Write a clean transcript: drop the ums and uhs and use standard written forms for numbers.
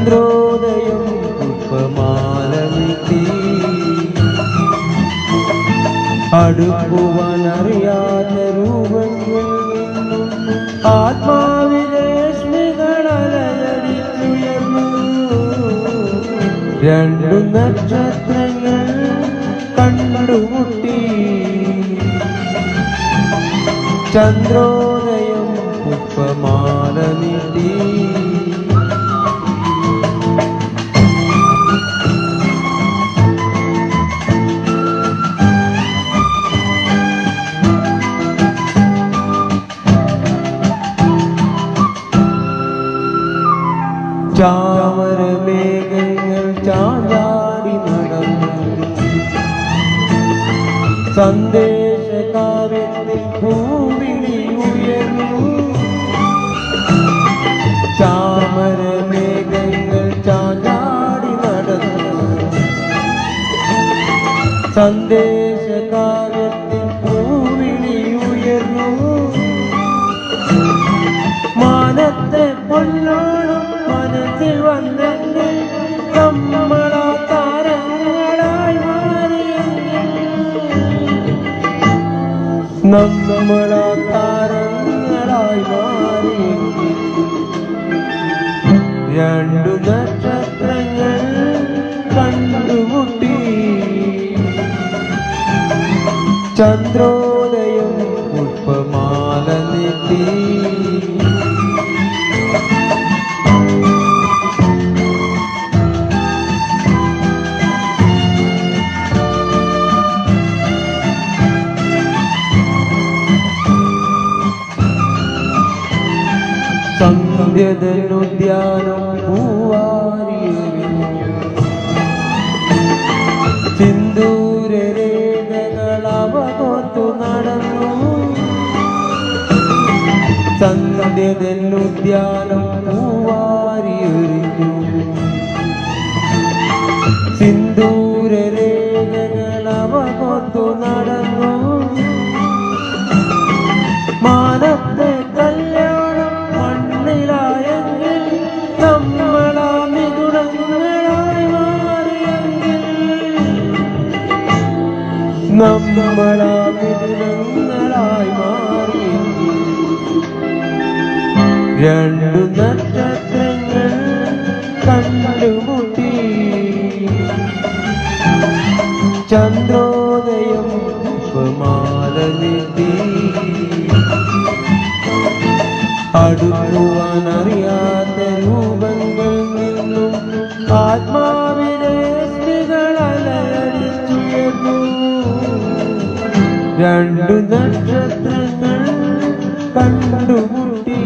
ചന്ദ്രോദയം പുഷ്പമാല നീട്ടി അടുക്കുവാനറിയാത്ത രൂപങ്ങൾ ആത്മാവിരശ്മികളലയടിച്ചുയർന്നു രണ്ടു നക്ഷത്രങ്ങൾ കണ്ടുമുട്ടി ചന്ദ്രോദയം പുഷ്പമാല നീട്ടി ചാമരമേഘങ്ങൾ ചാഞ്ചാടി നടന്നു സന്ദേശകാവ്യത്തിൽ ഭൂമിനി ഉയർന്നു ചാമരമേഘങ്ങൾ ചാഞ്ചാടി നടന്നു സന്ദേശകാവ്യത്തിൽ ഭൂമിനി ഉയർന്നു മാനത്തെ പൊന്നോളം മനസ്സിൽ വന്നെങ്കിൽ നമ്മളാ താരങ്ങളായി മാറിയെങ്കിൽ നമ്മളാ താരങ്ങളായി മാറിയെങ്കിൽ രണ്ടു നക്ഷത്രങ്ങൾ കണ്ടുമുട്ടി ചന്ദ്രോദയം പുഷ്പമാല നീട്ടി സന്ധ്യതനുദ്യാനം പൂവാരിയെറിഞ്ഞു സിന്ദൂരരേഖകൾ അവകൊത്തു നടന്നു സന്ധ്യതനുദ്യാനം പൂവാരിയെറിഞ്ഞു സിന്ദൂരരേഖകൾ അവകൊത്തു നടന്നു മാനത്തെ കല്യാണം മണ്ണിലായെങ്കിൽ നമ്മളാ മിഥുനങ്ങളായി മാറിയെങ്കിൽ നമ്മളാ മിഥുനങ്ങളായി മാറിയെങ്കിൽ രണ്ടു നക്ഷത്രങ്ങൾ കണ്ടുമുട്ടി ചന്ദ്രോദയം പുഷ്പമാല നീട്ടി അടുക്കുവാനറിയാത്ത രൂപങ്ങൾ നിന്നും ആത്മാവിനെ സ്മികളലയടിച്ചുയർന്നു രണ്ടു നക്ഷത്രങ്ങൾ കണ്ടുമുട്ടി